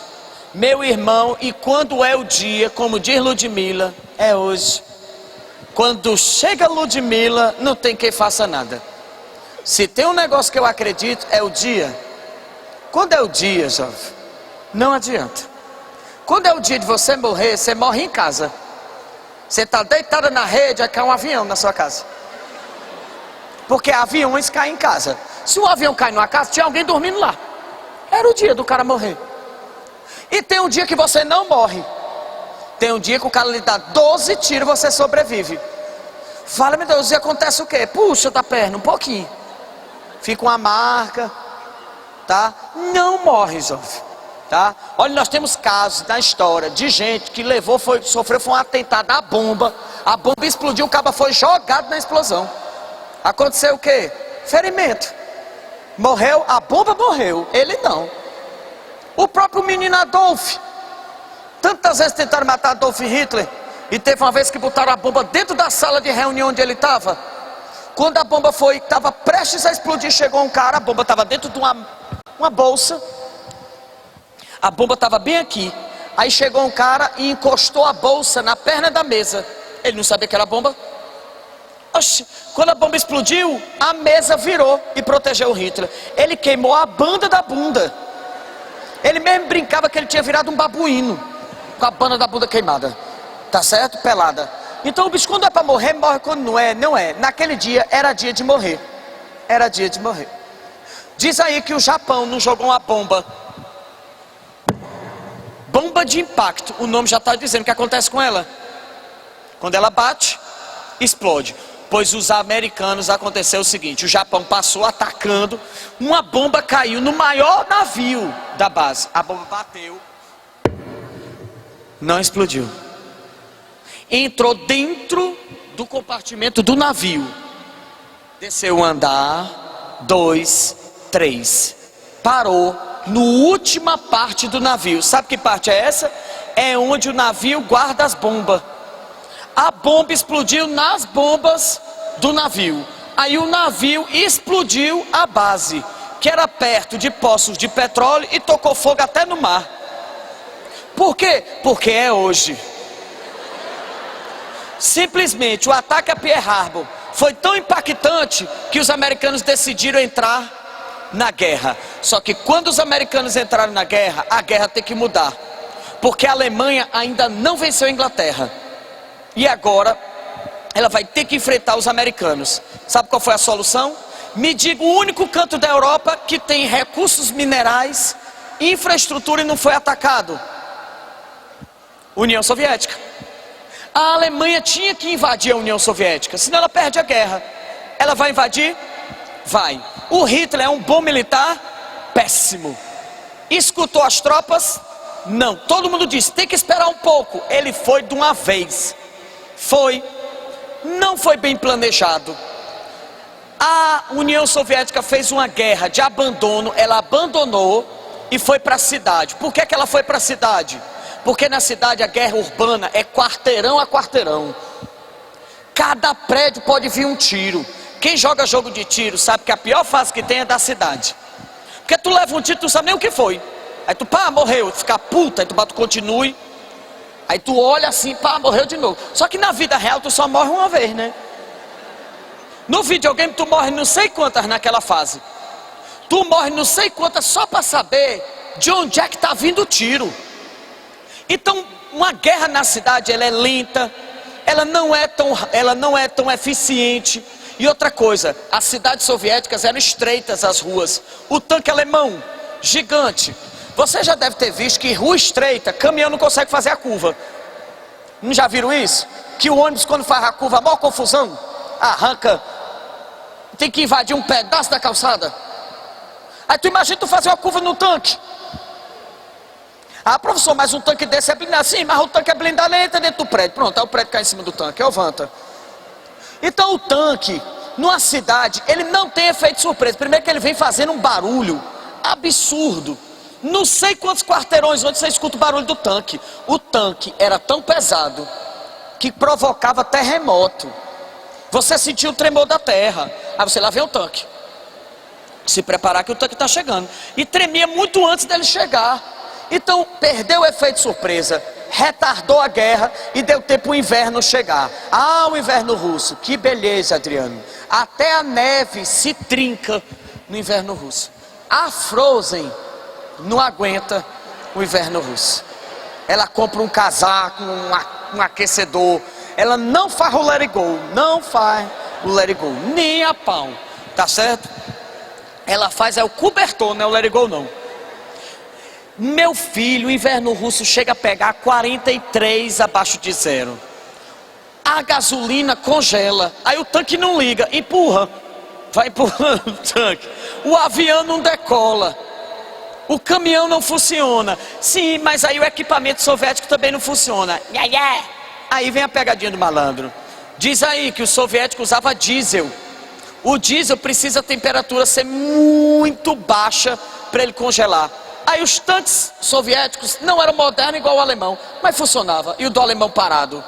Meu irmão, e quando é o dia, como diz Ludmilla, é hoje. Quando chega Ludmilla, não tem quem faça nada. Se tem um negócio que eu acredito, é o dia. Quando é o dia, jovem, não adianta. Quando é o dia de você morrer, você morre em casa. Você está deitada na rede, aí cai um avião na sua casa. Porque aviões caem em casa. Se um avião cai numa casa, tinha alguém dormindo lá. Era o dia do cara morrer. E tem um dia que você não morre. Tem um dia que o cara lhe dá 12 tiros e você sobrevive. Fala, meu Deus, e acontece o quê? Puxa da perna um pouquinho. Fica uma marca, tá? Não morre, jovem, tá? Olha, nós temos casos na história de gente que sofreu um atentado à bomba. A bomba explodiu, o cara foi jogado na explosão. Aconteceu o quê? Ferimento. Morreu, a bomba morreu, ele não. O próprio menino Adolf. Tantas vezes tentaram matar Adolf Hitler. E teve uma vez que botaram a bomba dentro da sala de reunião onde ele estava. Quando a bomba estava prestes a explodir, chegou um cara, a bomba estava dentro de uma bolsa. A bomba estava bem aqui. Aí chegou um cara e encostou a bolsa na perna da mesa. Ele não sabia que era bomba. Oxi, quando a bomba explodiu, a mesa virou e protegeu o Hitler. Ele queimou a banda da bunda. Ele mesmo brincava que ele tinha virado um babuíno, com a banda da bunda queimada. Tá certo? Pelada. Então o bicho, quando é para morrer, morre. Quando não é, não é. Naquele dia era dia de morrer. Era dia de morrer. Diz aí que o Japão não jogou uma bomba. Bomba de impacto. O nome já está dizendo o que acontece com ela. Quando ela bate, explode. Pois os americanos, aconteceu o seguinte: o Japão passou atacando, uma bomba caiu no maior navio da base. A bomba bateu, não explodiu. Entrou dentro do compartimento do navio. Desceu um andar, 2, 3. Parou na última parte do navio. Sabe que parte é essa? É onde o navio guarda as bombas. A bomba explodiu nas bombas do navio. Aí o navio explodiu a base, que era perto de poços de petróleo, e tocou fogo até no mar. Por quê? Porque é hoje. Simplesmente o ataque a Pearl Harbor foi tão impactante que os americanos decidiram entrar na guerra. Só que quando os americanos entraram na guerra, a guerra tem que mudar, porque a Alemanha ainda não venceu a Inglaterra. E agora ela vai ter que enfrentar os americanos. Sabe qual foi a solução? Me diga o único canto da Europa que tem recursos minerais, infraestrutura e não foi atacado. União Soviética. A Alemanha tinha que invadir a União Soviética, senão ela perde a guerra. Ela vai invadir? Vai. O Hitler é um bom militar? Péssimo. Escutou as tropas? Não. Todo mundo disse, tem que esperar um pouco. Ele foi de uma vez. Foi. Não foi bem planejado. A União Soviética fez uma guerra de abandono. Ela abandonou e foi para a cidade. Por que ela foi para a cidade? Porque na cidade a guerra urbana é quarteirão a quarteirão. Cada prédio pode vir um tiro. Quem joga jogo de tiro sabe que a pior fase que tem é da cidade. Porque tu leva um tiro, tu não sabe nem o que foi. Aí tu, pá, morreu, tu fica puta, aí tu bota, continue. Aí tu olha assim, pá, morreu de novo. Só que na vida real tu só morre uma vez, né? No videogame tu morre não sei quantas naquela fase. Tu morre não sei quantas só para saber de onde é que tá vindo o tiro. Então, uma guerra na cidade, ela é lenta, ela não é tão eficiente. E outra coisa, as cidades soviéticas eram estreitas as ruas. O tanque alemão, gigante. Você já deve ter visto que rua estreita, caminhão não consegue fazer a curva. Não já viram isso? Que o ônibus quando faz a curva, a maior confusão, arranca, tem que invadir um pedaço da calçada. Aí tu imagina tu fazer uma curva no tanque. Ah, professor, mas um tanque desse é blindado. Sim, mas o tanque é blindado, ele entra dentro do prédio. Pronto, aí o prédio cai em cima do tanque, levanta. Então o tanque, numa cidade, ele não tem efeito surpresa. Primeiro que ele vem fazendo um barulho absurdo. Não sei quantos quarteirões onde você escuta o barulho do tanque. O tanque era tão pesado que provocava terremoto. Você sentia o tremor da terra. Aí você lá vem o tanque. Se preparar que o tanque está chegando. E tremia muito antes dele chegar. Então perdeu o efeito surpresa, retardou a guerra e deu tempo o inverno chegar. Ah, o inverno russo, que beleza, Adriano. Até a neve se trinca no inverno russo. A Frozen não aguenta o inverno russo. Ela compra um casaco, um aquecedor. Ela não faz o let it go, não faz o let it go, nem a pau, tá certo? Ela faz o cobertor, não é o let it go não. Meu filho, o inverno russo chega a pegar 43 abaixo de zero. A gasolina congela. Aí o tanque não liga, empurra. Vai empurrando o tanque. O avião não decola. O caminhão não funciona. Sim, mas aí o equipamento soviético também não funciona. Aí vem a pegadinha do malandro. Diz aí que o soviético usava diesel. O diesel precisa a temperatura ser muito baixa para ele congelar. Aí os tanques soviéticos não eram modernos igual o alemão, mas funcionava. E o do alemão parado.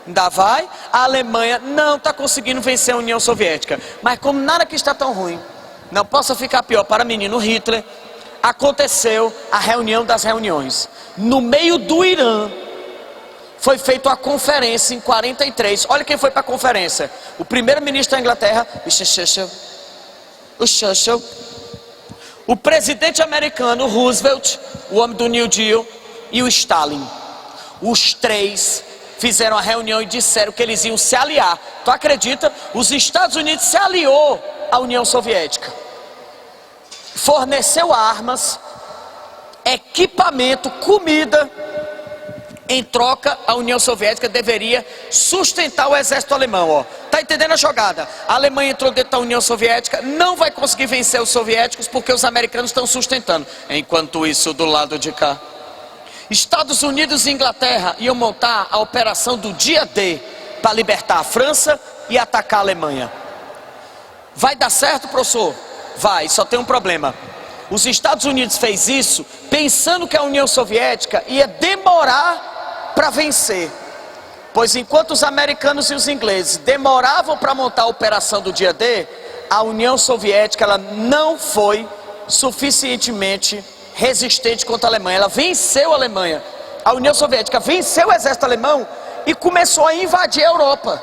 Ainda vai? A Alemanha não está conseguindo vencer a União Soviética. Mas como nada que está tão ruim, não possa ficar pior para o menino Hitler, aconteceu a reunião das reuniões. No meio do Irã, foi feita uma conferência em 43. Olha quem foi para a conferência. O primeiro-ministro da Inglaterra, o Churchill. O presidente americano, Roosevelt, o homem do New Deal, e o Stalin. Os três fizeram a reunião e disseram que eles iam se aliar. Tu acredita? Os Estados Unidos se aliou à União Soviética. Forneceu armas, equipamento, comida, Em troca, a União Soviética deveria sustentar o exército alemão, ó. Tá entendendo a jogada? A Alemanha entrou dentro da União Soviética, não vai conseguir vencer os soviéticos porque os americanos estão sustentando. Enquanto isso, do lado de cá, Estados Unidos e Inglaterra iam montar a operação do dia D para libertar a França e atacar a Alemanha. Vai dar certo, professor? Vai, só tem um problema. Os Estados Unidos fez isso pensando que a União Soviética ia demorar para vencer. Pois enquanto os americanos e os ingleses demoravam para montar a operação do dia D, a União Soviética ela não foi suficientemente resistente contra a Alemanha. Ela venceu a Alemanha. A União Soviética venceu o exército alemão e começou a invadir a Europa.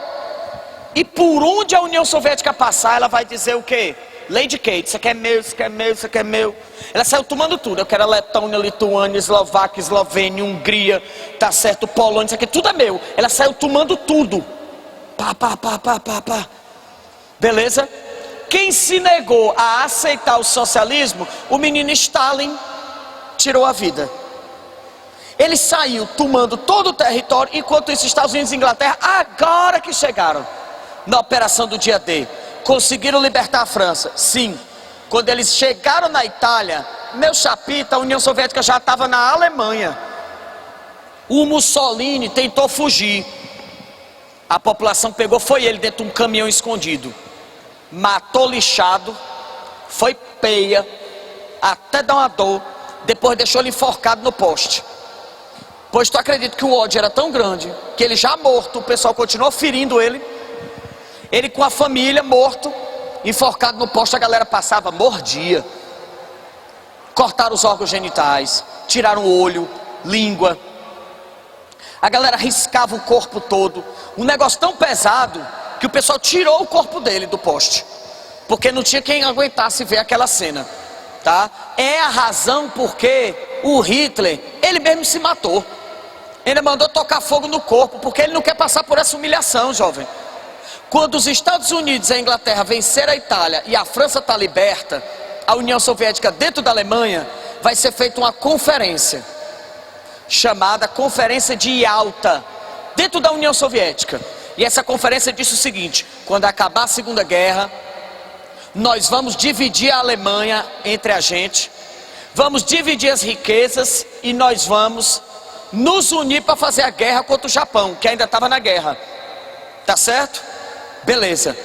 E por onde a União Soviética passar, ela vai dizer o quê? Lady Kate, isso aqui é meu, isso aqui é meu, isso aqui é meu. Ela saiu tomando tudo. Eu quero a Letônia, Lituânia, Eslováquia, Eslovênia, Hungria, tá certo, Polônia, isso aqui tudo é meu. Ela saiu tomando tudo. Pá. Beleza? Quem se negou a aceitar o socialismo, o menino Stalin tirou a vida. Ele saiu tomando todo o território, enquanto isso Estados Unidos e Inglaterra, agora que chegaram na operação do dia D, conseguiram libertar a França. Sim, quando eles chegaram na Itália, meu chapita, a União Soviética já estava na Alemanha. O Mussolini tentou fugir. A população pegou, foi ele dentro de um caminhão escondido. Matou lixado, foi peia, até dar uma dor, depois deixou ele enforcado no poste. Pois tu acredita que o ódio era tão grande, que ele já morto, o pessoal continuou ferindo ele. Ele com a família, morto, enforcado no poste, a galera passava, mordia. Cortaram os órgãos genitais, tiraram o olho, língua. A galera riscava o corpo todo. Um negócio tão pesado que o pessoal tirou o corpo dele do poste. Porque não tinha quem aguentasse ver aquela cena. Tá? É a razão porque o Hitler, ele mesmo se matou. Ele mandou tocar fogo no corpo, porque ele não quer passar por essa humilhação, jovem. Quando os Estados Unidos e a Inglaterra venceram a Itália e a França está liberta, a União Soviética dentro da Alemanha, vai ser feita uma conferência, chamada Conferência de Yalta, dentro da União Soviética. E essa conferência disse o seguinte: quando acabar a Segunda Guerra, nós vamos dividir a Alemanha entre a gente, vamos dividir as riquezas e nós vamos nos unir para fazer a guerra contra o Japão, que ainda estava na guerra. Tá certo? Beleza.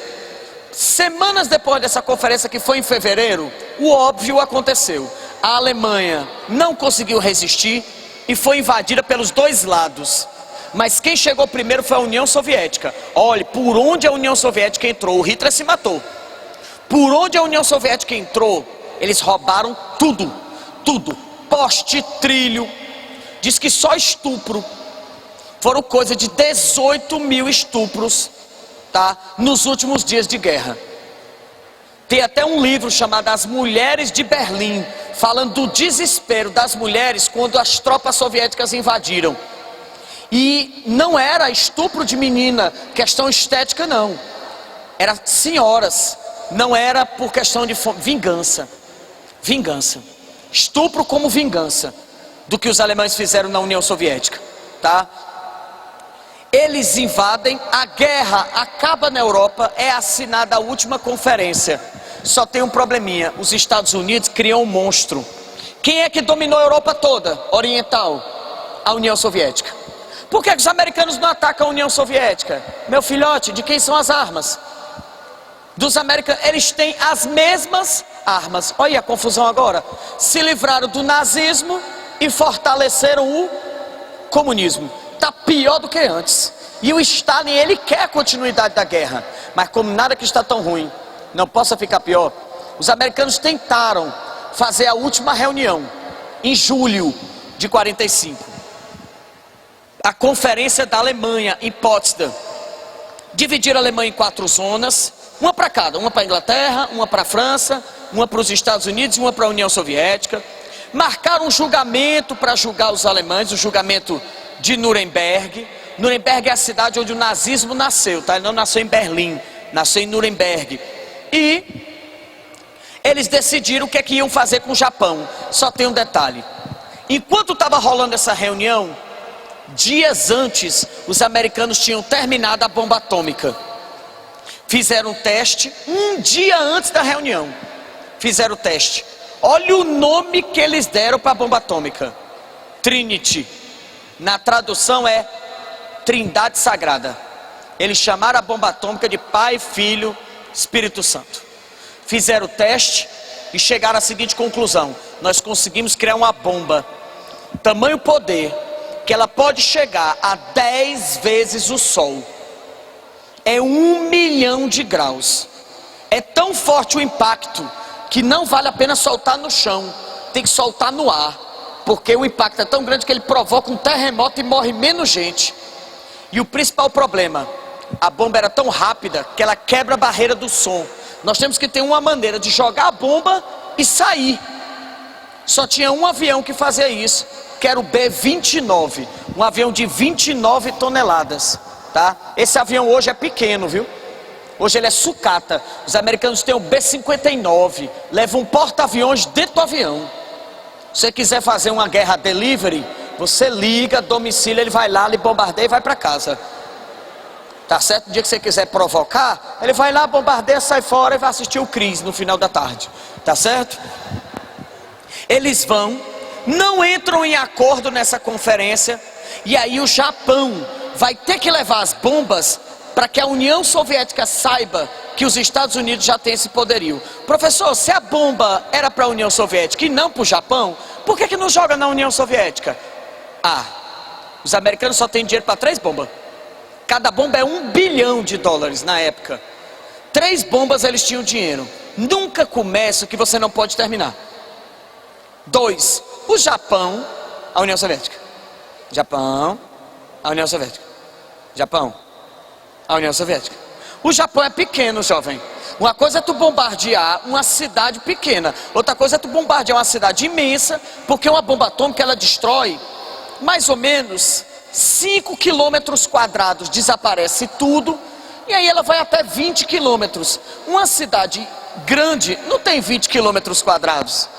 Semanas depois dessa conferência, que foi em fevereiro, o óbvio aconteceu. A Alemanha não conseguiu resistir e foi invadida pelos dois lados. Mas quem chegou primeiro foi a União Soviética. Olhe, por onde a União Soviética entrou, o Hitler se matou. Por onde a União Soviética entrou, eles roubaram tudo. Tudo. Poste, trilho. Diz que só estupro. Foram coisa de 18 mil estupros, tá? Nos últimos dias de guerra. Tem até um livro chamado As Mulheres de Berlim, falando do desespero das mulheres quando as tropas soviéticas invadiram. E não era estupro de menina, questão estética não. Era senhoras, não era por questão de vingança. Vingança. Estupro como vingança do que os alemães fizeram na União Soviética, tá? Eles invadem, a guerra acaba na Europa, é assinada a última conferência. Só tem um probleminha, os Estados Unidos criam um monstro. Quem é que dominou a Europa toda, oriental? A União Soviética. Por que os americanos não atacam a União Soviética? Meu filhote, de quem são as armas? Dos americanos. Eles têm as mesmas armas. Olha a confusão agora. Se livraram do nazismo e fortaleceram o comunismo. Está pior do que antes. E o Stalin, ele quer a continuidade da guerra. Mas como nada que está tão ruim não possa ficar pior, os americanos tentaram fazer a última reunião em julho de 45. A conferência da Alemanha em Potsdam. Dividiram a Alemanha em 4 zonas, uma para cada, uma para a Inglaterra, uma para a França, uma para os Estados Unidos e uma para a União Soviética. Marcaram um julgamento para julgar os alemães, o julgamento de Nuremberg. Nuremberg é a cidade onde o nazismo nasceu, tá? Ele não nasceu em Berlim, nasceu em Nuremberg. E eles decidiram o que é que iam fazer com o Japão. Só tem um detalhe: enquanto estava rolando essa reunião Dias antes, os americanos tinham terminado a bomba atômica. Fizeram um teste, um dia antes da reunião. Fizeram o teste. Olha o nome que eles deram para a bomba atômica. Trinity. Na tradução é Trindade Sagrada. Eles chamaram a bomba atômica de Pai, Filho, Espírito Santo. Fizeram o teste e chegaram à seguinte conclusão: nós conseguimos criar uma bomba, tamanho poder, que ela pode chegar a 10 vezes o Sol. É 1 milhão de graus. É tão forte o impacto que não vale a pena soltar no chão, tem que soltar no ar, porque o impacto é tão grande que ele provoca um terremoto e morre menos gente. E o principal problema, a bomba era tão rápida que ela quebra a barreira do som. Nós temos que ter uma maneira de jogar a bomba e sair. Só tinha um avião que fazia isso, que era o B-29, um avião de 29 toneladas, tá? Esse avião hoje é pequeno, viu? Hoje ele é sucata. Os americanos têm o B-59, leva um porta-aviões dentro do avião. Se você quiser fazer uma guerra delivery, você liga, domicílio, ele vai lá, lhe bombardeia e vai para casa. Tá certo? No dia que você quiser provocar, ele vai lá, bombardeia, sai fora e vai assistir o Cris no final da tarde. Tá certo? Eles vão, não entram em acordo nessa conferência, e aí o Japão vai ter que levar as bombas para que a União Soviética saiba que os Estados Unidos já têm esse poderio. Professor, se a bomba era para a União Soviética e não para o Japão, por que não joga na União Soviética? Ah, os americanos só têm dinheiro para 3 bombas. Cada bomba é $1 bilhão na época. 3 bombas eles tinham dinheiro. Nunca começa o que você não pode terminar. 2, o Japão, a União Soviética. Japão, a União Soviética. Japão, a União Soviética. O Japão é pequeno, jovem. Uma coisa é tu bombardear uma cidade pequena, outra coisa é tu bombardear uma cidade imensa, porque uma bomba atômica ela destrói mais ou menos 5 quilômetros quadrados, desaparece tudo, e aí ela vai até 20 quilômetros. Uma cidade grande não tem 20 quilômetros quadrados,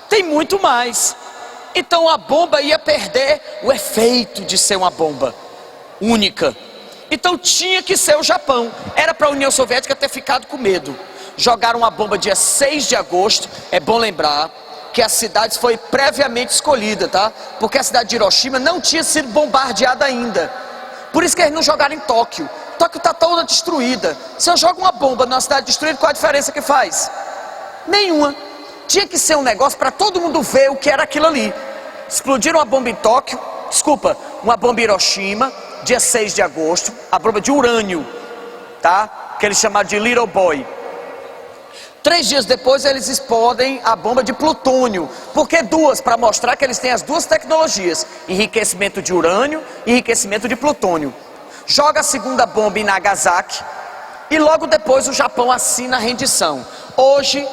tem muito mais. Então a bomba ia perder o efeito de ser uma bomba única. Então tinha que ser o Japão. Era para a União Soviética ter ficado com medo. Jogaram uma bomba dia 6 de agosto. É bom lembrar que a cidade foi previamente escolhida, tá? Porque a cidade de Hiroshima não tinha sido bombardeada ainda. Por isso que eles não jogaram em Tóquio. Tóquio está toda destruída. Se eu jogo uma bomba numa cidade destruída, qual a diferença que faz? Nenhuma. Tinha que ser um negócio para todo mundo ver o que era aquilo ali. Explodiram uma bomba em Tóquio, uma bomba em Hiroshima, dia 6 de agosto, a bomba de urânio, tá? Que eles chamaram de Little Boy. 3 dias depois eles explodem a bomba de plutônio. Por que 2? Para mostrar que eles têm as 2 tecnologias, enriquecimento de urânio e enriquecimento de plutônio. Joga a segunda bomba em Nagasaki e logo depois o Japão assina a rendição. Hoje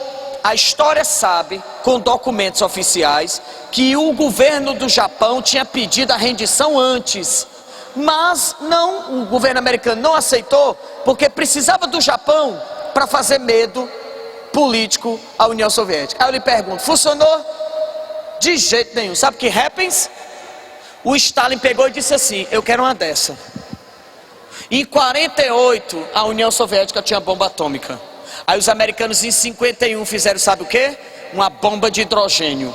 a história sabe, com documentos oficiais, que o governo do Japão tinha pedido a rendição antes, mas não, o governo americano não aceitou, porque precisava do Japão para fazer medo político à União Soviética. Aí eu lhe pergunto, funcionou? De jeito nenhum. Sabe o que happens? O Stalin pegou e disse assim: eu quero uma dessa. Em 48 a União Soviética tinha bomba atômica. Aí os americanos em 51 fizeram, sabe o que? Uma bomba de hidrogênio.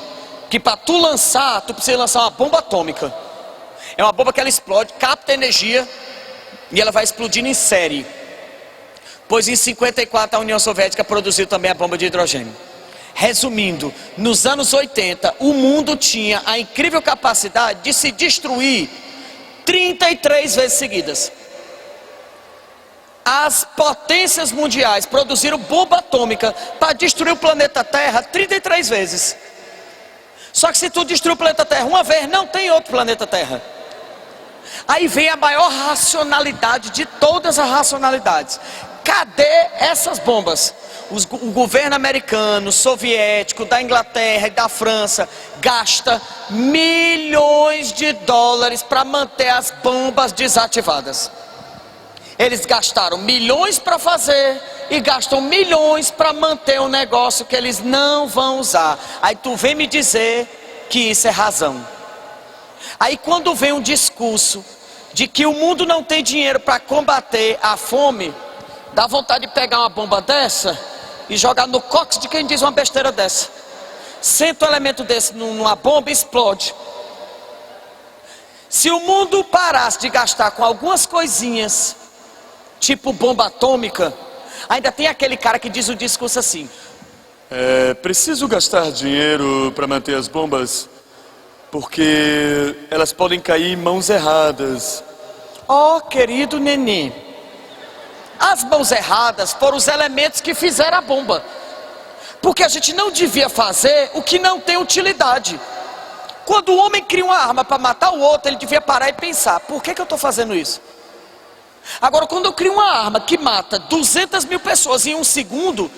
Que para tu lançar, tu precisa lançar uma bomba atômica. É uma bomba que ela explode, capta energia e ela vai explodindo em série. Pois em 54 a União Soviética produziu também a bomba de hidrogênio. Resumindo, nos anos 80 o mundo tinha a incrível capacidade de se destruir 33 vezes seguidas. As potências mundiais produziram bomba atômica para destruir o planeta Terra 33 vezes. Só que se tu destruir o planeta Terra uma vez, não tem outro planeta Terra. Aí vem a maior racionalidade de todas as racionalidades. Cadê essas bombas? O governo americano, soviético, da Inglaterra e da França gasta milhões de dólares para manter as bombas desativadas. Eles gastaram milhões para fazer e gastam milhões para manter um negócio que eles não vão usar. Aí tu vem me dizer que isso é razão. Aí quando vem um discurso de que o mundo não tem dinheiro para combater a fome, dá vontade de pegar uma bomba dessa e jogar no cóccix de quem diz uma besteira dessa. Senta um elemento desse numa bomba e explode. Se o mundo parasse de gastar com algumas coisinhas, tipo bomba atômica, ainda tem aquele cara que diz o discurso assim: preciso gastar dinheiro para manter as bombas, porque elas podem cair em mãos erradas. Ó, querido neném, as mãos erradas foram os elementos que fizeram a bomba. Porque a gente não devia fazer o que não tem utilidade. Quando o homem cria uma arma para matar o outro, ele devia parar e pensar: por que eu estou fazendo isso? Agora, quando eu crio uma arma que mata 200 mil pessoas em um segundo,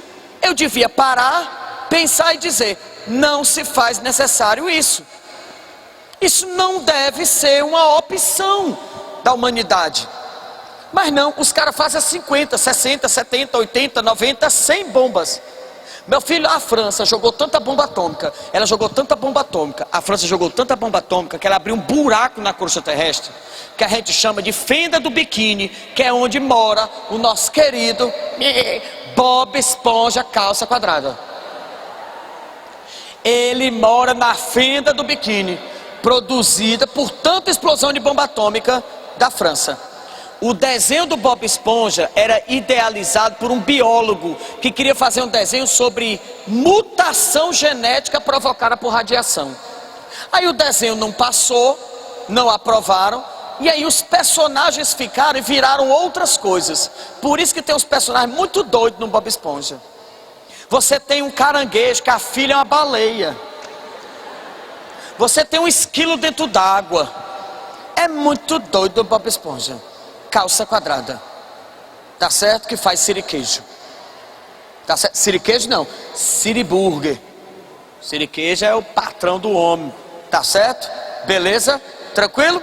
eu devia parar, pensar e dizer: não se faz necessário isso. Isso não deve ser uma opção da humanidade. Mas não, os caras fazem 50, 60, 70, 80, 90, 100 bombas. Meu filho, a França jogou tanta bomba atômica, a França jogou tanta bomba atômica que ela abriu um buraco na crosta terrestre, que a gente chama de fenda do biquíni, que é onde mora o nosso querido Bob Esponja calça quadrada. Ele mora na fenda do biquíni, produzida por tanta explosão de bomba atômica da França. O desenho do Bob Esponja era idealizado por um biólogo que queria fazer um desenho sobre mutação genética provocada por radiação. Aí o desenho não passou, não aprovaram, e aí os personagens ficaram e viraram outras coisas. Por isso que tem uns personagens muito doidos no Bob Esponja. Você tem um caranguejo que a filha é uma baleia. Você tem um esquilo dentro d'água. É muito doido o Bob Esponja. Calça quadrada. Tá certo que faz siriqueijo. Tá certo? Siriqueijo não, siriburger. Siriqueijo é o patrão do homem. Tá certo? Beleza? Tranquilo?